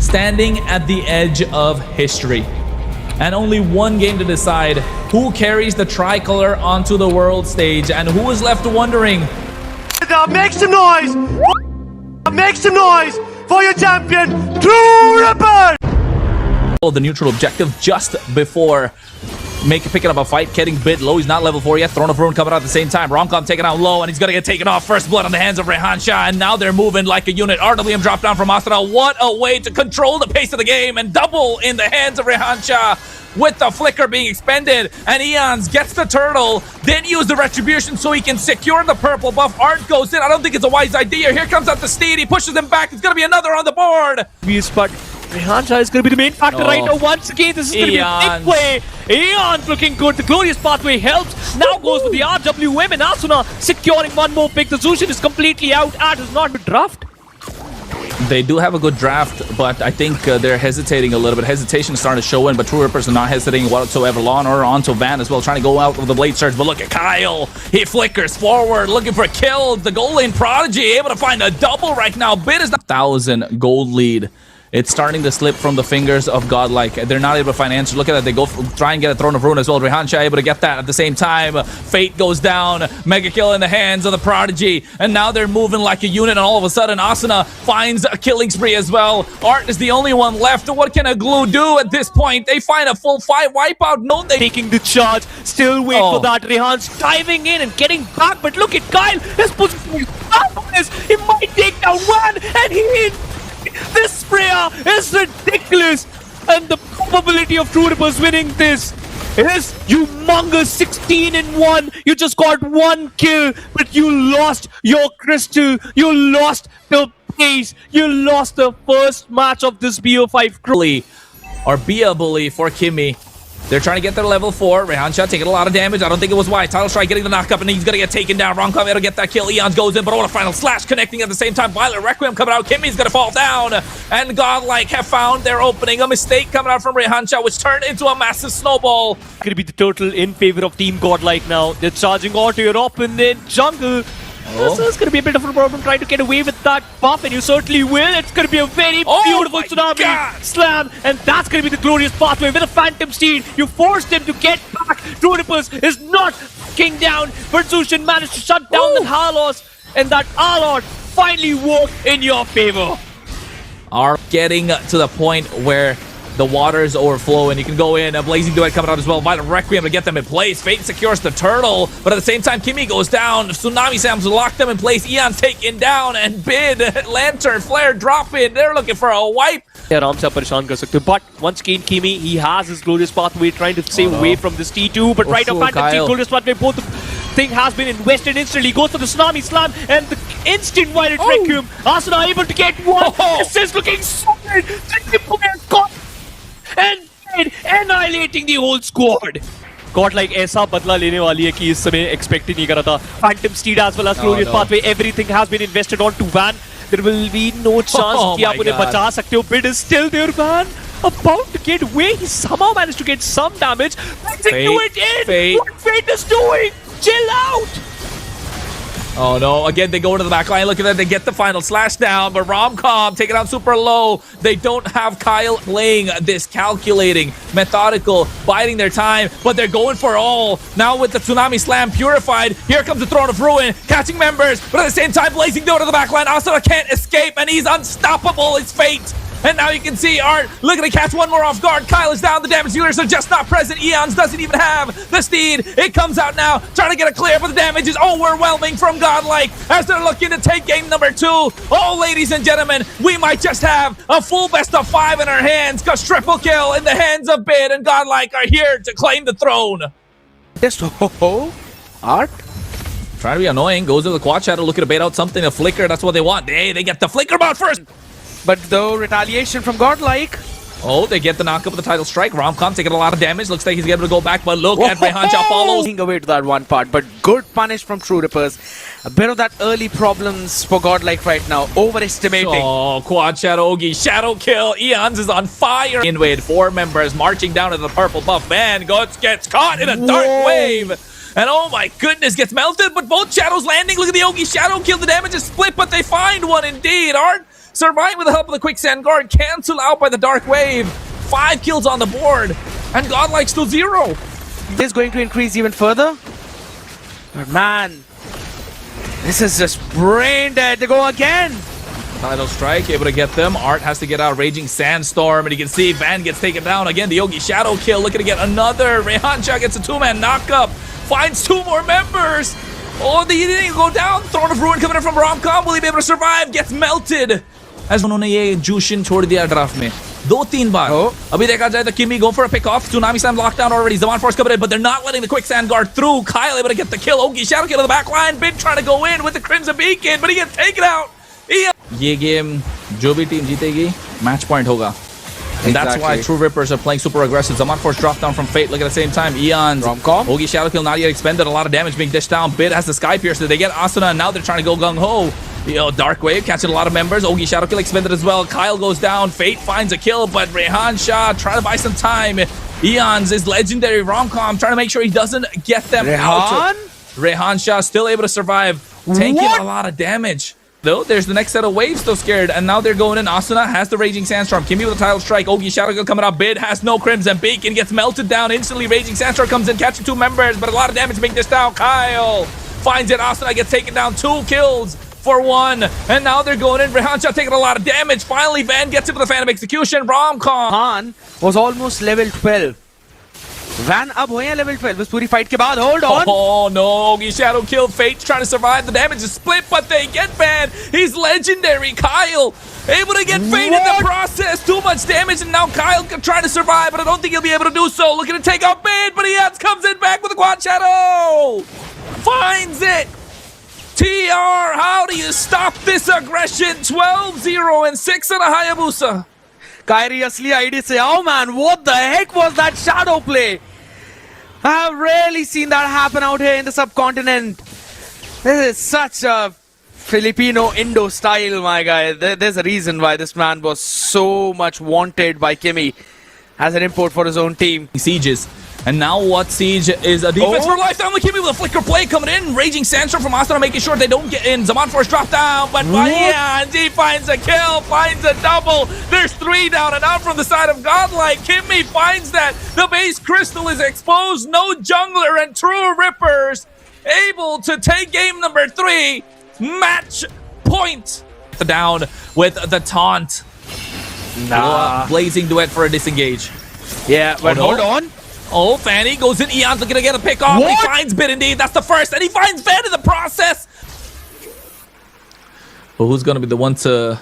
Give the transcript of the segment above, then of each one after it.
standing at the edge of history. And only one game to decide who carries the tricolor onto the world stage and who is left wondering. Make some noise! Make some noise for your champion, TrueRippers! The neutral objective just before picking up a fight, getting bit low. He's not level 4 yet. Throne of Ruin coming out at the same time. Romcom taken out low, and he's gonna get taken off. First blood on the hands of Rehan Shah, and now they're moving like a unit. RWM drop down from Astra. What a way to control the pace of the game, and double in the hands of Rehan Shah with the flicker being expended. And Eons gets the turtle, then use the retribution so he can secure the purple buff. Art goes in. I don't think it's a wise idea. Here comes out the Steed. He pushes him back. It's gonna be another on the board. But Rehan Shah is going to be the main factor right now. Once again, this is going to be a big play. Eon's looking good. The glorious pathway helps. Now goes with the RWM, and Asuna securing one more pick. The Zushin is completely out. Art is not a draft. They do have a good draft, but I think they're hesitating a little bit. Hesitation is starting to show in, but TrueRippers are not hesitating whatsoever. Lon or onto Van as well, trying to go out with the blade surge. But look at Kyle. He flickers forward, looking for a kill. The gold lane prodigy able to find a double right now. Bid is 1,000 gold lead. It's starting to slip from the fingers of Godlike. They're not able to find answers. Look at that. They go try and get a Throne of Ruin as well. Rehan Shah able to get that at the same time. Fate goes down. Mega kill in the hands of the Prodigy. And now they're moving like a unit. And all of a sudden, Asuna finds a killing spree as well. Art is the only one left. What can a glue do at this point? They find a full 5 wipeout. No, they taking the charge. Still wait for that. Rehan's diving in and getting back. But look at Kyle. His position is he might take down one. And he... This sprayer is ridiculous, and the probability of TrueRippers winning this is humongous. 16-1. You just got one kill, but you lost your crystal. You lost the pace. You lost the first match of this BO5 bully or be a bully for Kimmy. They're trying to get their level 4. Rehan Shah taking a lot of damage. I don't think it was wise. Title Strike getting the knock up, and he's going to get taken down. Romcom able to get that kill. Eons goes in, but what a final slash connecting at the same time. Violet Requiem coming out. Kimmy's going to fall down. And Godlike have found their opening. A mistake coming out from Rehan Shah, which turned into a massive snowball. Going to be the total in favor of Team Godlike now. They're charging auto Europe in the jungle. This is going to be a bit of a problem trying to get away with that buff, and you certainly will. It's going to be a very beautiful tsunami slam, and that's going to be the glorious pathway with a Phantom Steed. You forced him to get back. TrueRippers is not king down, but Zushin managed to shut down the Halos, and that Alot finally worked in your favor. Are getting to the point where the water is overflowing. You can go in. A Blazing Duet coming out as well. Violent Requiem to get them in place. Fate secures the turtle, but at the same time, Kimmy goes down. Tsunami Sams lock them in place. Eon's taken down, and Bid, Lantern, Flare drop in. They're looking for a wipe. आराम से परेशान कर सकते हो, but once again Kimi, he has his glorious pathway trying to stay away from this T2, but right now Phantom Steed, glorious pathway, both thing has been invested instantly. Goes for the Tsunami Slam and the instant Violet Requiem. Asuna able to get one. This is looking solid. And annihilating the whole squad. Godlike ऐसा बदला लेने वाली है कि इस समय expect ही नहीं करा था. Phantom Steed as well as glorious pathway. Everything has been invested on to Van. There will be no chance कि आप उन्हें बचा सकते हो. Bid is still there, Van. About to get away. He somehow managed to get some damage. Fate do it in. What Fate is doing? Chill out. Oh no, again they go into the back line. Look at that, they get the final slash down, but Romcom taking out super low. They don't have Kyle playing this calculating, methodical, biding their time, but they're going for all. Now with the Tsunami Slam purified, here comes the Throne of Ruin, catching members, but at the same time Blazing Duet to the back line. Asuna can't escape, and he's unstoppable. It's Fate. And now you can see Art looking to catch one more off guard. Kyle is down. The damage dealers are just not present. Eons doesn't even have the Steed. It comes out now, trying to get a clear, but the damage is overwhelming from Godlike as they're looking to take game number 2. Oh, ladies and gentlemen, we might just have a full best of 5 in our hands, because triple kill in the hands of Bid and Godlike are here to claim the throne. Just Art? Trying to be annoying. Goes to the quad shadow, looking to bait out something, a flicker. That's what they want. They get the flicker bot first. But though retaliation from Godlike. Oh, they get the knock up with the title strike. Romcom taking a lot of damage. Looks like he's able to go back, but look at Rehan Shah follows. Away to that one part, but good punish from TrueRippers. A bit of that early problems for Godlike right now. Overestimating. Oh, quad shadow Ogi, shadow kill. Eons is on fire. Invade 4 members marching down to the purple buff. Man, gets caught in a dark wave. And oh my goodness, gets melted, but both shadows landing. Look at the Ogi shadow kill. The damage is split, but they find one indeed. Art survive with the help of the quicksand guard, cancel out by the dark wave. 5 kills on the board, and Godlike still 0. This is going to increase even further. But man, this is just brain dead to go again. Tidal strike, able to get them. Art has to get out Raging Sandstorm, and you can see Van gets taken down again. The Yogi Shadow kill, looking to get another. Rehansha gets a 2-man knockup, finds 2 more members. Oh, they didn't even go down. Throne of Ruin coming in from Romcom. Will he be able to survive? Gets melted. As उन्होंने ये Jushin छोड़ दिया draft में 2-3 बार. अभी देखा जाए तो Kimmy going for a pick off. Tsunami Slam lockdown already. Zaman Force coming in, but they're not letting the quicksand guard through. Kyle able to get the kill. Ogi Shadow kill to the back line. Bid trying to go in with the Crimson Beacon, but he gets taken out. ये game जो भी team जीतेगी match point होगा. And that's why True Rippers are playing super aggressive. Zaman Force drop down from Fate. Look at the same time. Eons. Romcom. Ogi Shadow kill not yet expended. A lot of damage being dished down. Bid has the Sky Piercer. They get Asuna, and now they're trying to go gung-ho. Dark Wave catching a lot of members. Ogi Shadow kill expended as well. Kyle goes down. Fate finds a kill, but Rehan Shah trying to buy some time. Eons is legendary. Romcom trying to make sure he doesn't get them out. Rehan Shah still able to survive. Taking a lot of damage. Though there's the next set of waves still scared, and now they're going in. Asuna has the Raging Sandstorm. Kimmy with the Tidal Strike. Ogi Shadow coming up. Bid has no Crimson Beacon, gets melted down instantly. Raging Sandstorm comes in, catching 2 members, but a lot of damage being dished out. Kyle finds it. Asuna gets taken down. 2 kills for 1, and now they're going in. Rehansha taking a lot of damage. Finally, Van gets it for the Phantom Execution. Romcom. Han was almost level 12. Van up हो level 12 इस पूरी fight के बाद. Hold on. Oh no, Ogi Shadow killed. Fate's trying to survive. The damage is split, but they get Van. He's legendary. Kyle able to get Fate in the process. Too much damage, and now Kyle can try to survive, but I don't think he'll be able to do so. Looking to take out Bid, but he comes in back with a Quad Shadow. Finds it. TR, how do you stop this aggression? 12-0 and 6 on a Hayabusa. Kyrie asli ID say, oh man, what the heck was that shadow play? I've rarely seen that happen out here in the subcontinent. This is such a Filipino Indo style, my guy. There's a reason why this man was so much wanted by Kimmy as an import for his own team. Sieges. And now what Siege is a defense for lifetime. Look at me with a flicker play coming in. Raging Sandstorm from Asuna making sure they don't get in. Zaman Force drop down, but yeah, and he finds a kill, finds a double. There's 3 down and out from the side of Godlike. Kimmy finds that the base crystal is exposed. No jungler, and True Rippers able to take game number 3. Match point. Down with the taunt. Blazing duet for a disengage. Yeah, but hold on. Oh, Fanny goes in. Eon's looking to get a pick off. He finds Bid indeed. That's the first. And he finds Van in the process. But who's going to be the one to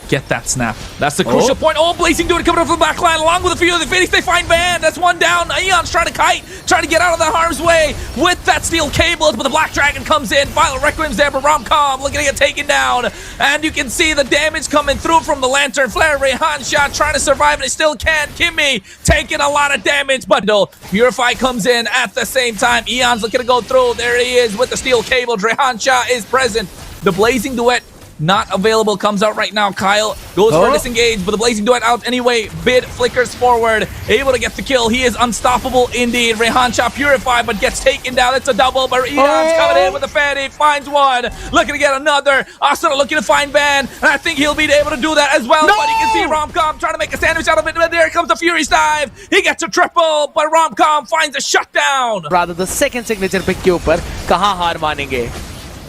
get that snap? That's the crucial point. Oh, Blazing Dude coming up from the back line along with a few of the Phoenix. They find Van. That's 1 down. Eon's trying to kite, trying to get out of the harm's way with that steel cable. But the Black Dragon comes in. Final Requiem's there, but Romcom looking to get taken down. And you can see the damage coming through from the Lantern Flare. Rehan Shah trying to survive, and he still can't. Kimmy taking a lot of damage, but no. Purify comes in at the same time. Eon's looking to go through. There he is with the steel cable. Rehan Shah is present. The Blazing Duet not available, comes out right now. Kyle goes for disengage, but the Blazing Duet out anyway. Bid flickers forward, able to get the kill. He is unstoppable indeed. Rehan Shah purified, but gets taken down. It's a double, but Eon's coming in with the Fanny, finds 1, looking to get another. Asuna looking to find Van, and I think he'll be able to do that as well. But you can see Romcom trying to make a sandwich out of it. But there comes the Fury's dive. He gets a triple, but Romcom finds a shutdown. Rather, the second signature pick के ऊपर कहाँ हार मानेंगे?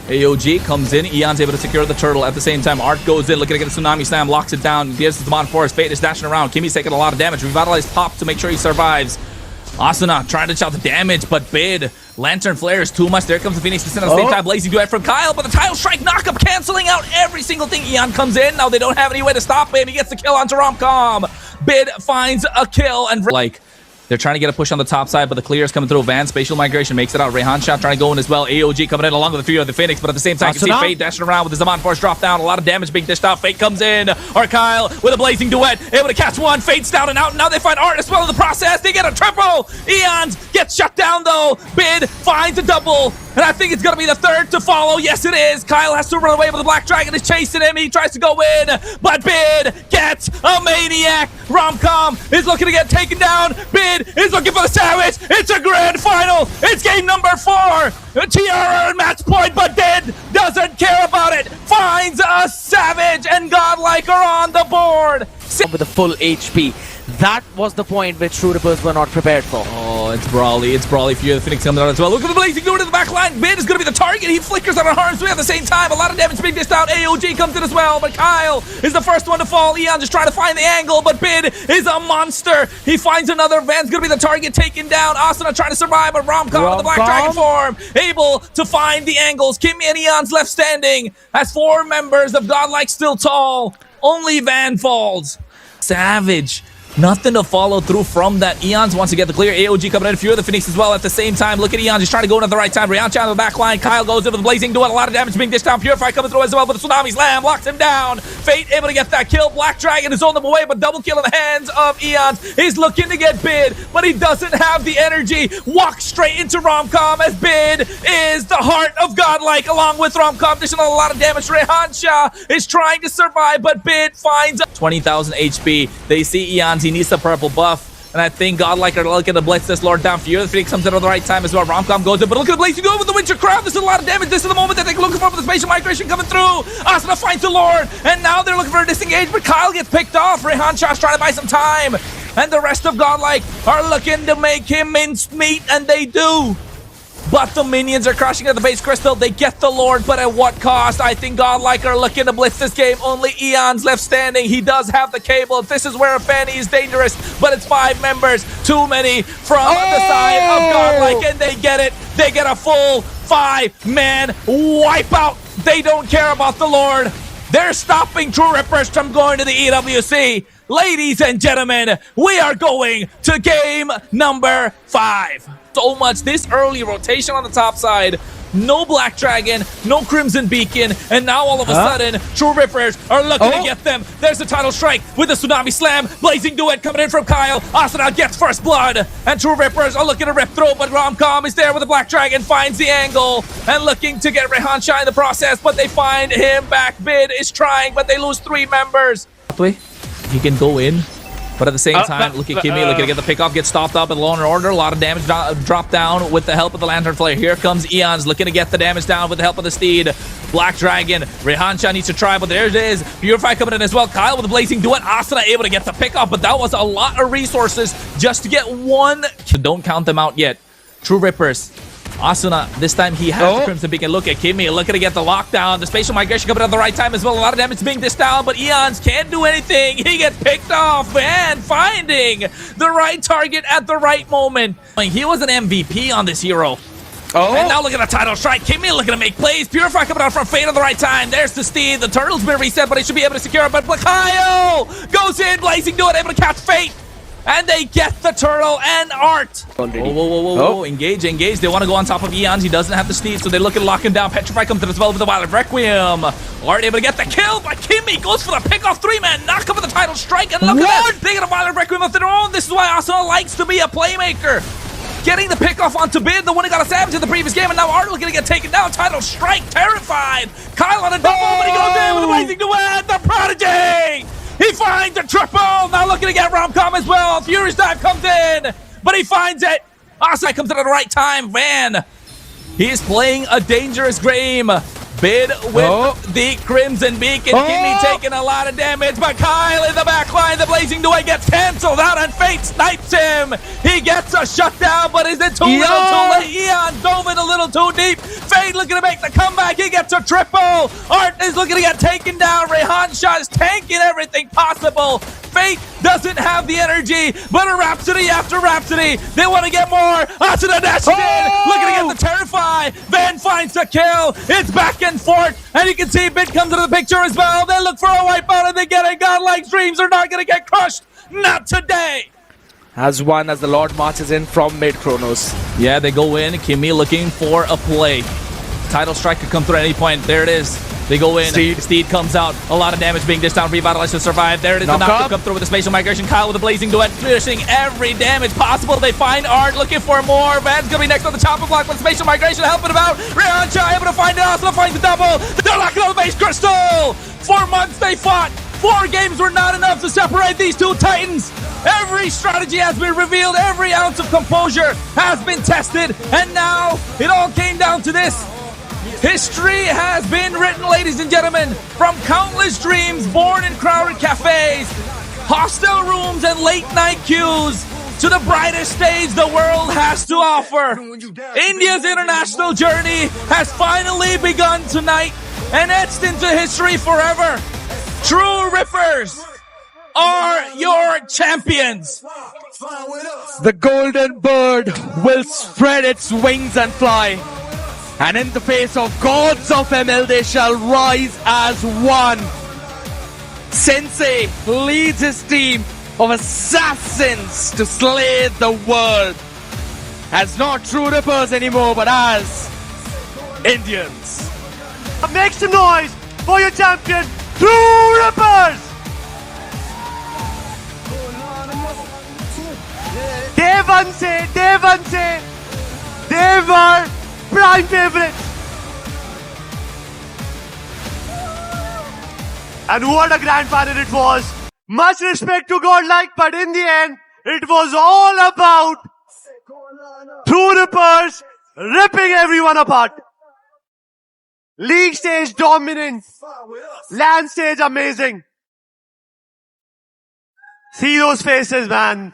AOG comes in. Eon's able to secure the turtle at the same time. Art goes in, looking to get a Tsunami Slam, locks it down. Gives the Demon Forest. Fate is dashing around. Kimmy's taking a lot of damage. Revitalized Pop to make sure he survives. Asuna trying to shout the damage, but Bid. Lantern Flare is too much. There comes the Phoenix Descent at the same time. Blazing Duet from Kyle, but the Tidal Strike knockup canceling out every single thing. Eon comes in. Now they don't have any way to stop him. He gets the kill onto Romcom. Bid finds a kill, and they're trying to get a push on the top side, but the clear is coming through. Van, Spatial Migration makes it out. Rehan Shah trying to go in as well. AOG coming in along with the three of the Phoenix, but at the same time, you can see Fate dashing around with the Zaman Force drop down. A lot of damage being dished out. Fate comes in. Or Kyle with a Blazing Duet, able to catch 1. Fate's down and out. And now they find Art as well in the process. They get a triple. Eons gets shut down though. Bid finds a double. And I think it's going to be the 3rd to follow. Yes, it is. Kyle has to run away, but the Black Dragon is chasing him. He tries to go in, but Bid gets a Maniac. Maniac. Romcom is looking to get taken down. Bid is looking for the Savage. It's a grand final. It's game number 4. Tiara and match point, but Bid doesn't care about it. Finds a Savage, and Godlike are on the board. With the full HP. That was the point which True Rippers were not prepared for. Oh, it's Brawly. It's Brawly. Fear the Phoenix coming out as well. Look at the Blazing Dude in the back line. Bid is going to be the target. He flickers out of harm's way at the same time. A lot of damage being dished out. AOG comes in as well, but Kyle is the first one to fall. Eon just trying to find the angle, but Bid is a monster. He finds another. Van's going to be the target taken down. Asuna trying to survive, but Romcom in the Black Dragon form able to find the angles. Kimmy and Eon's left standing as 4 members of Godlike still tall. Only Van falls. Savage. Nothing to follow through from that. Eons wants to get the clear. AOG coming in. Fear of the Phoenix as well at the same time. Look at Eons. He's trying to go in at the right time. Rihanna on the back line. Kyle goes in with the Blazing Duel. A lot of damage being dished down. Purify coming through as well, but the Tsunami Slam locks him down. Fate able to get that kill. Black Dragon is on them away, but double kill in the hands of Eons. He's looking to get Bid, but he doesn't have the energy. Walks straight into Romcom as Bid is the heart of Godlike along with Romcom. Dishing a lot of damage. Rehansha is trying to survive, but Bid finds 20,000 HP. They see Eons. He needs the purple buff. And I think Godlike are looking to blitz this Lord down. Fear the Phoenix comes in at the right time as well. Romcom goes in, but look at the Blazing Duel with the Winter Crowd. This is a lot of damage. This is the moment that they're looking for the spatial migration coming through. Asuna finds the Lord, and now they're looking for a disengage, but Kyle gets picked off. Rehan Shah's trying to buy some time. And the rest of Godlike are looking to make him minced meat, and they do. But the minions are crushing at the base crystal. They get the Lord, but at what cost? I think Godlike are looking to blitz this game. Only Eon's left standing. He does have the cable. This is where a Fanny is dangerous, but it's 5 members. Too many from the side of Godlike, and they get it. They get a full 5-man wipeout. They don't care about the Lord. They're stopping True Rippers from going to the EWC. Ladies and gentlemen, we are going to game number 5. So much this early rotation on the top side. No Black Dragon, no Crimson Beacon, and now all of a sudden, True Rippers are looking to get them. There's the title strike with the Tsunami Slam. Blazing Duet coming in from Kyle. Asuna gets first blood, and True Rippers are looking to rip through, but Romcom is there with the Black Dragon, finds the angle, and looking to get Rehansha in the process, but they find him back. Bid is trying, but they lose 3 members. He can go in. But at the same time, look at Kimmy looking to get the pick off, get stopped up in Law and Order. A lot of damage dropped down with the help of the Lantern Flare. Here comes Eons looking to get the damage down with the help of the Steed. Black Dragon. Rehansha needs to try, but there it is. Purify coming in as well. Kyle with the Blazing Duet. Asuna able to get the pick off, but that was a lot of resources just to get 1. Don't count them out yet. True Rippers. Asuna, this time he has the Crimson Beacon. Look at Kimmy looking to get the lockdown. The spatial migration coming at the right time as well. A lot of damage being dished down, but Eons can't do anything. He gets picked off and finding the right target at the right moment. He was an MVP on this hero. And now look at the title strike. Kimmy looking to make plays. Purify coming out from Fate at the right time. There's the Steed. The turtle's been reset, but he should be able to secure it. But Kyle goes in. Blazing Duet able to catch Fate. And they get the turtle and Art. Whoa. Engage. They want to go on top of Eons. He doesn't have the Steed, so they look at lock him down. Petrify comes to as well with the Violet Requiem. Art able to get the kill, but Kimmy goes for the pick-off 3-man. Knock up with the title strike, and look at that. They get a Violet Requiem of their own. This is why Asuna likes to be a playmaker. Getting the pick off onto Bid, the one who got a Savage in the previous game, and now Art looking to get taken down. Title strike, terrified. Kyle on a double, but he goes in with a Blazing Duet. The Prodigy! He finds a triple! Now looking to get Romcom as well. Furious Dive comes in, but he finds it. Asai comes in at the right time. Van, he's playing a dangerous game. Bid with the Crimson Beacon. Kimmy taking a lot of damage, but Kyle in the back line. The Blazing Duet gets cancelled out, and Fate snipes him. He gets a shutdown, but is it too little too late? Eon dove in a little too deep. Fate looking to make the comeback. He gets a triple. Art is looking to get taken down. Rehansha is tanking everything possible. Fate doesn't have the energy, but a Rhapsody after Rhapsody. They want to get more. Asuna dashing in. Looking to get the Terrify. Van finds the kill. It's back and forth, and you can see Bid comes into the picture as well. They look for a wipeout, and they get it. Godlike's dreams are not going to get crushed. Not today. As the Lord marches in from mid Chronos. Yeah, they go in. Kimmy looking for a play. Title strike could come through at any point. There it is. They go in. Steed comes out. A lot of damage being dished down. Revitalize to survive. There it is. The knock to come through with the spatial migration. Kyle with the Blazing Duet, finishing every damage possible. They find Art looking for more. Van's gonna be next on the chopping block with spatial migration helping him out. Rehansha able to find it. Also finds the double. They're locking on the base crystal. 4 months they fought. 4 games were not enough to separate these two titans. Every strategy has been revealed, every ounce of composure has been tested, and now it all came down to this. History has been written, ladies and gentlemen, from countless dreams born in crowded cafes, hostel rooms, and late night queues, to the brightest stage the world has to offer. India's international journey has finally begun tonight and etched into history forever. True Rippers are your champions. The golden bird will spread its wings and fly. And in the face of gods of ML, they shall rise as one. Sensei leads his team of assassins to slay the world. As not true Rippers anymore, but as Indians. Make some noise for your champion, True Rippers! They were prime favorites. And what a grand final it was. Much respect to Godlike, but in the end, it was all about True Rippers ripping everyone apart. League stage dominant. Land stage amazing. See those faces, man.